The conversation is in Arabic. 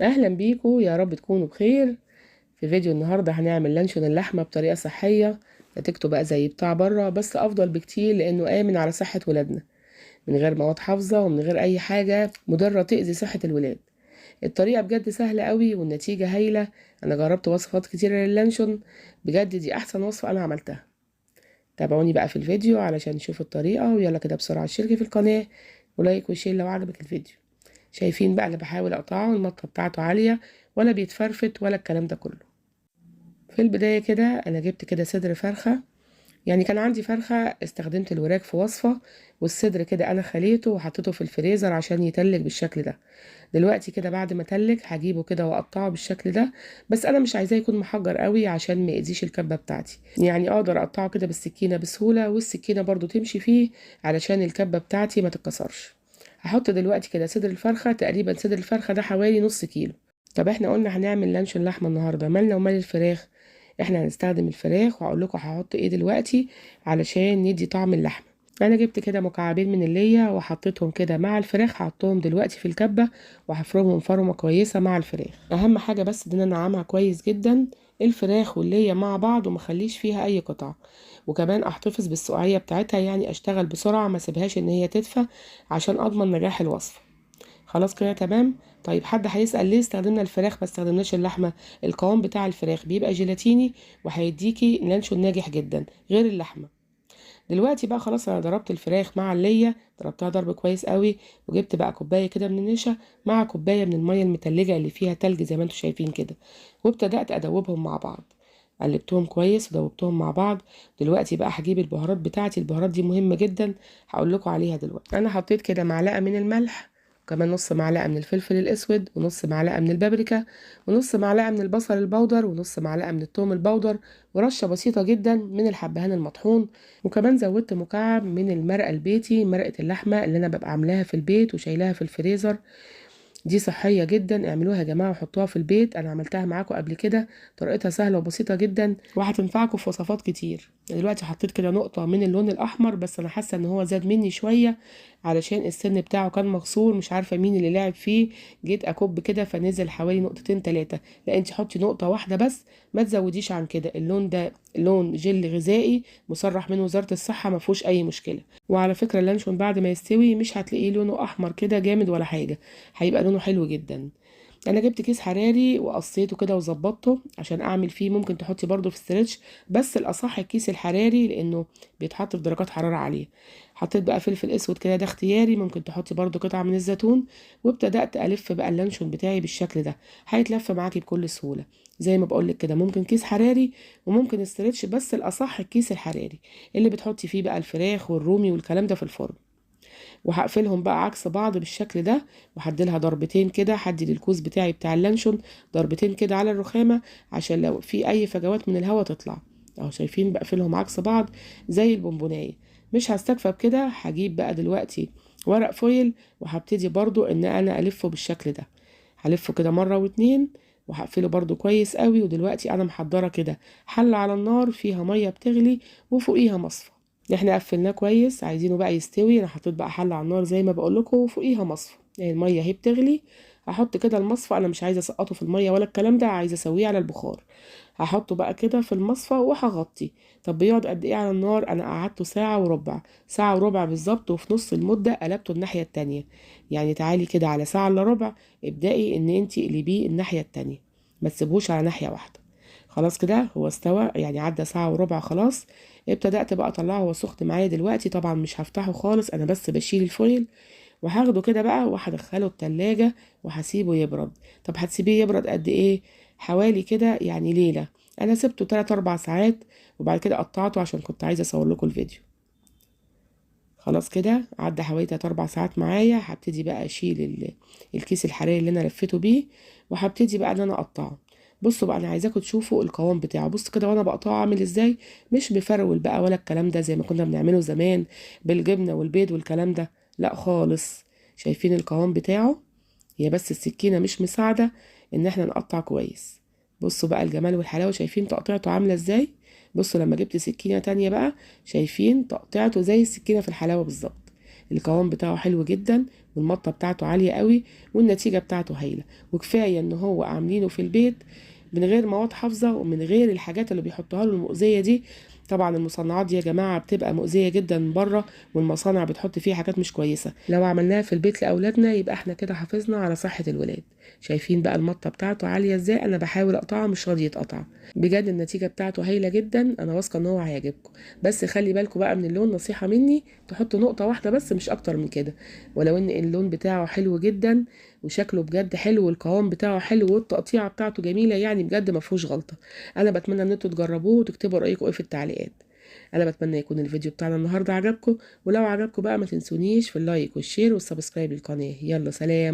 اهلا بيكم، يا رب تكونوا بخير. في فيديو النهارده هنعمل لانشون اللحمه بطريقه صحيه. نتيجته بقى زي بتاع بره بس افضل بكتير لانه امن على صحه ولادنا، من غير مواد حافظه ومن غير اي حاجه مضره تاذي صحه الولاد. الطريقه بجد سهله قوي والنتيجه هايله. انا جربت وصفات كتيره للانشون، بجد دي احسن وصفه انا عملتها. تابعوني بقى في الفيديو علشان نشوف الطريقه، ويلا كده بسرعه اشتركي في القناه ولايك وشير لو عجبك الفيديو. شايفين بقى اللي بحاول اقطعه المطه بتاعته عاليه، ولا بيتفرفت ولا الكلام ده كله. في البدايه كده انا جبت كده صدر فرخه، يعني كان عندي فرخه استخدمت الوراك في وصفه، والصدر كده انا خليته وحطيته في الفريزر عشان يتلج بالشكل ده. دلوقتي كده بعد ما تلج هجيبه كده واقطعه بالشكل ده، بس انا مش عايزاه يكون محجر قوي عشان ما يأذيش الكبه بتاعتي، يعني اقدر اقطعه كده بالسكينه بسهوله والسكينه برضو تمشي فيه علشان الكبه بتاعتي ما تتكسرش. هحط دلوقتي كده صدر الفرخه، تقريبا صدر الفرخه ده حوالي نص كيلو. طب احنا قلنا هنعمل لانشون لحمه النهارده، مالنا ومال الفراخ؟ احنا هنستخدم الفراخ وهقول لكم هحط ايه دلوقتي علشان ندي طعم اللحمه. انا جبت كده مكعبين من اللية وحطيتهم كده مع الفراخ، هحطهم دلوقتي في الكبه وهفرمهم فرمه كويسه مع الفراخ. اهم حاجه بس ان انا انعمها كويس جدا الفراخ واللية مع بعض ومخليش فيها اي قطع، وكمان احتفظ بالسقعيه بتاعتها، يعني اشتغل بسرعه ما سيبهاش ان هي تدفى عشان اضمن نجاح الوصفه. خلاص كده تمام. طيب حد هيسأل ليه استخدمنا الفراخ ما استخدمناش اللحمة؟ القوام بتاع الفراخ بيبقى جيلاتيني وهيديكي لانشون ناجح جدا غير اللحمة. دلوقتي بقى خلاص انا ضربت الفراخ مع اللية، ضربتها ضرب كويس قوي، وجبت بقى كوباية كده من النشا مع كوباية من المية المتلجة اللي فيها تلج زي ما انتم شايفين كده، وابتدأت ادوبهم مع بعض. قلبتهم كويس ودوبتهم مع بعض. دلوقتي بقى هجيب البهارات بتاعتي، البهارات دي مهمة جدا هقول لكم عليها دلوقتي. انا حطيت كده معلقة من الملح، وكمان نص معلقة من الفلفل الأسود، ونص معلقة من البابريكا، ونص معلقة من البصل البودر، ونص معلقة من الثوم البودر، ورشة بسيطة جدا من الحبهان المطحون. وكمان زودت مكعب من المرقة البيتي، مرقة اللحمة اللي أنا ببقى عاملاها في البيت وشايلاها في الفريزر. دي صحية جدا، اعملوها يا جماعة وحطوها في البيت، انا عملتها معاكم قبل كده. طريقتها سهلة وبسيطة جدا وهتنفعكم في وصفات كتير. دلوقتي حطيت كده نقطة من اللون الاحمر، بس انا حاسة ان هو زاد مني شوية علشان السن بتاعه كان مكسور، مش عارفة مين اللي لعب فيه. جيت اكب كده فنزل حوالي نقطتين تلاتة. لا انت حطي نقطة واحدة بس، ما تزوديش عن كده. اللون ده لون جل غذائي مصرح من وزارة الصحة، ما فيهوش اي مشكلة. وعلى فكرة اللانشون بعد ما يستوي مش هتلاقيه لونه احمر كده جامد ولا حاجة، هيبقى لونه حلو جدا. انا جبت كيس حراري وقصيته كده وظبطته عشان اعمل فيه، ممكن تحطي برضو في ستريتش، بس الاصح الكيس الحراري لانه بيتحط في درجات حرارة عالية. حطيت بقى فلفل اسود كده، ده اختياري، ممكن تحطي برضو قطعة من الزيتون. وابتدأت الف بقى اللانشون بتاعي بالشكل ده، هيتلف معاكي بكل سهولة. زي ما بقولك كده ممكن كيس حراري وممكن ستريتش، بس الاصح الكيس الحراري اللي بتحطي فيه بقى الفراخ والرومي والكلام ده في الفرن. وهقفلهم بقى عكس بعض بالشكل ده، وهديلها ضربتين كده، هدي للكوز بتاعي بتاع اللانشون ضربتين كده على الرخامة عشان لو في اي فجوات من الهواء تطلع. اهو شايفين بقفلهم عكس بعض زي البونبونايه. مش هستكفى بكده، هجيب بقى دلوقتي ورق فويل وهبتدي برضو ان انا الفه بالشكل ده. هلفه كده مرة واتنين وهقفله برضو كويس قوي. ودلوقتي انا محضرة كده حلة على النار فيها مية بتغلي وفوقيها مصفى. احنا قفلناه كويس، عايزينه بقى يستوي. انا حطيت بقى حله على النار زي ما بقول لكم وفوقيها مصفى، يعني الميه اهي بتغلي. هحط كده المصفى، انا مش عايزه اسقطه في الميه ولا الكلام ده، عايزه اسويه على البخار. هحطه بقى كده في المصفى وهغطي. طب بيقعد قد ايه على النار؟ انا قعدته ساعه وربع، ساعه وربع بالظبط، وفي نص المده قلبته الناحيه التانية. يعني تعالي كده على ساعه الا ربع ابدأي ان انتي قلبيه الناحيه التانية، ما تسيبوش على ناحيه واحده. خلاص كده هو استوى، يعني عدى ساعة وربع خلاص. ابتدأت بقى اطلعه، هو سخن معايا دلوقتي طبعا، مش هفتحه خالص، انا بس بشيل الفويل وهاخده كده بقى وهدخله التلاجة وهسيبه يبرد. طب هتسيبيه يبرد قد ايه؟ حوالي كده يعني ليلة. انا سبته 3 4 ساعات وبعد كده قطعته عشان كنت عايزة اصور لكم الفيديو. خلاص كده عدى حوالي 3 4 ساعات معايا. هبتدي بقى اشيل الكيس الحراري اللي انا لفيته بيه، وهبتدي بقى ان انا اقطعه. بصوا بقى انا عايزاكم تشوفوا القوام بتاعه، بص كده وانا بقطعه عامل ازاي، مش بفرول بقى ولا الكلام ده زي ما كنا بنعمله زمان بالجبنه والبيض والكلام ده، لا خالص. شايفين القوام بتاعه؟ هي بس السكينه مش مساعده ان احنا نقطع كويس. بصوا بقى الجمال والحلاوه، شايفين تقطيعته عامله ازاي؟ بصوا لما جبت سكينه تانية بقى، شايفين تقطيعته زي السكينه في الحلاوه بالظبط. القوام بتاعه حلو جدا والمطه بتاعته عاليه قوي والنتيجه بتاعته هايله. وكفايه ان هو عاملينه في البيت من غير مواد حافظه ومن غير الحاجات اللي بيحطوها له المؤذيه دي. طبعا المصنعات دي يا جماعه بتبقى مؤذيه جدا من بره، والمصانع بتحط فيه حاجات مش كويسه. لو عملناها في البيت لاولادنا يبقى احنا كده حافظنا على صحه الولاد. شايفين بقى المطه بتاعته عاليه ازاي؟ انا بحاول اقطعها مش راضي يتقطع. بجد النتيجه بتاعته هايله جدا، انا واثقه ان هو هيعجبكم. بس خلي بالكم بقى من اللون، نصيحه مني تحطوا نقطه واحده بس مش اكتر من كده. ولو ان اللون بتاعه حلو جدا وشكله بجد حلو والقوام بتاعه حلو والتقطيعه بتاعته جميله، يعني بجد ما فيهوش غلطه. انا بتمنى ان انتوا تجربوه وتكتبوا رايكم ايه في التعليقات. انا بتمنى يكون الفيديو بتاعنا النهارده عجبكم، ولو عجبكم بقى ما تنسونيش في اللايك والشير والسبسكرايب للقناه. يلا سلام.